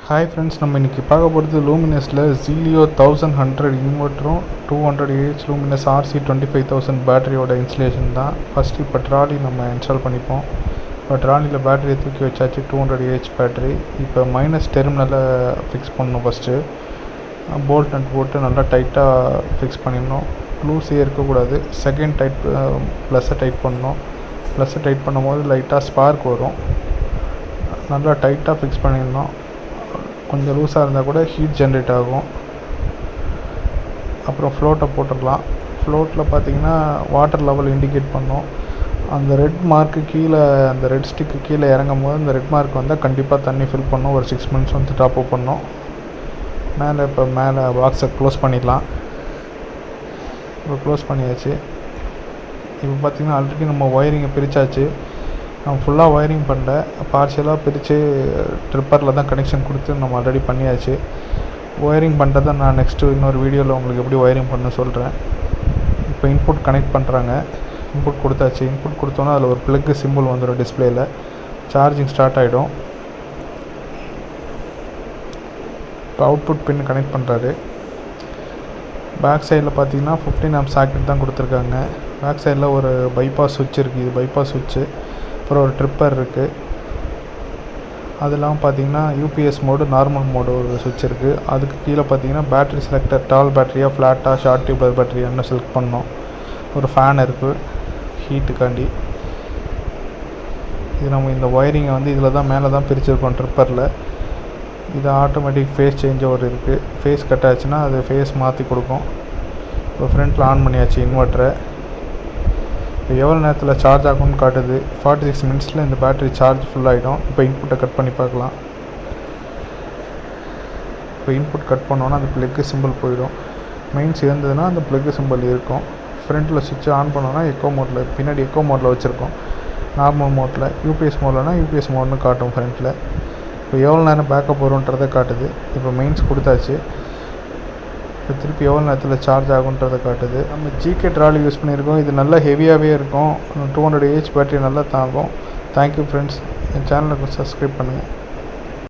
Hi friends, நம்ம இன்றைக்கி பார்க்க போகிறது லூமினஸில் ஜீலியோ 1100 இன்வெர்ட்டரும் 200 ஏஹெச் லூமினஸ் RC 25000 பேட்டரியோட இன்ஸ்டலேஷன் தான். ஃபஸ்ட்டு இப்போ ட்ராலி நம்ம இன்ஸ்டால் பண்ணிப்போம். இப்போ ட்ராலியில் பேட்டரியை தூக்கி வச்சாச்சு. 200 ஏஹெச் பேட்டரி. இப்போ மைனஸ் டெர்மினலை ஃபிக்ஸ் பண்ணணும். ஃபஸ்ட்டு போல்ட் நட் போட்டு நல்லா டைட்டாக ஃபிக்ஸ் பண்ணிடணும். லூஸே இருக்கக்கூடாது. செகண்ட் ப்ளஸ்ஸை டைட் பண்ணணும். ப்ளஸ்ஸை டைட் பண்ணும்போது லைட்டாக ஸ்பார்க் வரும். நல்லா டைட்டாக ஃபிக்ஸ் பண்ணிடணும். கொஞ்சம் லூஸாக இருந்தால் கூட ஹீட் ஜென்ரேட் ஆகும். அப்புறம் ஃப்ளோட்டை போட்டுடலாம். ஃப்ளோட்டில் பார்த்திங்கன்னா வாட்டர் லெவல் இண்டிகேட் பண்ணோம். அந்த ரெட் மார்க்கு கீழே, அந்த ரெட் ஸ்டிக்கு கீழே இறங்கும் போது அந்த ரெட் மார்க் வந்தால் கண்டிப்பாக தண்ணி ஃபில் பண்ணோம். ஒரு 6 மினிட்ஸ் வந்து டாப் அப் பண்ணோம். இப்போ மேலே பாக்ஸை க்ளோஸ் பண்ணிடலாம். இப்போ க்ளோஸ் பண்ணியாச்சு. இப்போ பார்த்திங்கன்னா ஆல்ரெடி நம்ம ஒயரிங்கை பிரித்தாச்சு. நம்ம ஃபுல்லாக ஒயரிங் பண்ணல, பார்ஷியலாக பிரித்து ட்ரிப்பரில் தான் கனெக்ஷன் கொடுத்து நம்ம ஆல்ரெடி பண்ணியாச்சு. ஒயரிங் பண்ணுறதை நான் நெக்ஸ்ட்டு இன்னொரு வீடியோவில் உங்களுக்கு எப்படி ஒயரிங் பண்ண சொல்கிறேன். இப்போ இன்புட் கனெக்ட் பண்ணுறாங்க. இன்புட் கொடுத்தாச்சு. இன்புட் கொடுத்தோன்னா அதில் ஒரு ப்ளக்கு சிம்பிள் வந்துடும் டிஸ்பிளேயில். சார்ஜிங் ஸ்டார்ட் ஆகிடும். இப்போ அவுட்புட் பின் கனெக்ட் பண்ணுறாரு. பேக் சைடில் பார்த்தீங்கன்னா 15 ஆம்ப் சாக்கெட் தான் கொடுத்துருக்காங்க. பேக் சைடில் ஒரு பைபாஸ் சுவிட்ச் இருக்குது. இது பைபாஸ் சுவிட்சு. அப்புறம் ஒரு ட்ரிப்பர் இருக்குது. அது இல்லாமல் பார்த்தீங்கன்னா யூபிஎஸ் மோடு, நார்மல் மோடு ஒரு சுவிட்ச் இருக்குது. அதுக்கு கீழே பார்த்தீங்கன்னா பேட்டரி செலக்டர், டால் பேட்டரியாக, ஃப்ளாட்டாக, ஷார்ட் டியூபர் பேட்டரியான்னு செலக்ட் பண்ணோம். ஒரு ஃபேன் இருக்குது ஹீட்டுக்காண்டி. இது நம்ம இந்த ஒயரிங்கை வந்து இதில் தான் மேலே தான் பிரிச்சுருக்கோம் ட்ரிப்பரில். இது ஆட்டோமேட்டிக் ஃபேஸ் சேஞ்ச் ஓவர் இருக்குது. ஃபேஸ் கட் ஆச்சுன்னா அது ஃபேஸ் மாற்றி கொடுக்கும். இப்போ ஃப்ரண்ட்டில் ஆன் பண்ணியாச்சு இன்வெர்ட்டரை. இப்போ எவ்வளோ நேரத்தில் சார்ஜ் ஆகும்னு காட்டுது. 46 மினிட்ஸில் இந்த பேட்டரி சார்ஜ் ஃபுல்லாகிடும். இப்போ இன்புட்டை கட் பண்ணி பார்க்கலாம். இப்போ இன்புட் கட் பண்ணோன்னா அந்த ப்ளக்கு சிம்பிள் போயிடும். மெயின்ஸ் இருந்ததுன்னா அந்த ப்ளக்கு சிம்பிள் இருக்கும். ஃப்ரண்ட்டில் சுவிட்ச் ஆன் பண்ணோன்னா எக்கோ மோட்டில், பின்னாடி எக்கோ மோட்டில் வச்சுருக்கோம். நார்மல் மோட்டில், யூபிஎஸ் மோட்லனா யூபிஎஸ் மோட்னு காட்டும் ஃப்ரண்ட்டில். இப்போ எவ்வளோ நேரம் பேக்கப் வரும்ன்றதை காட்டுது. இப்போ மெயின்ஸ் கொடுத்தாச்சு. இப்போ திருப்பி எவ்வளோ நேரத்தில் சார்ஜ் ஆகுன்றதை காட்டுது. நம்ம ஜிகே ட்ராலி யூஸ் பண்ணியிருக்கோம். இது நல்லா ஹெவியாகவே இருக்கும். 200 ஏஹெச் பேட்டரி நல்லா தாங்கும். Thank you friends. என் சேனலுக்கு சப்ஸ்கிரைப் பண்ணுங்கள்.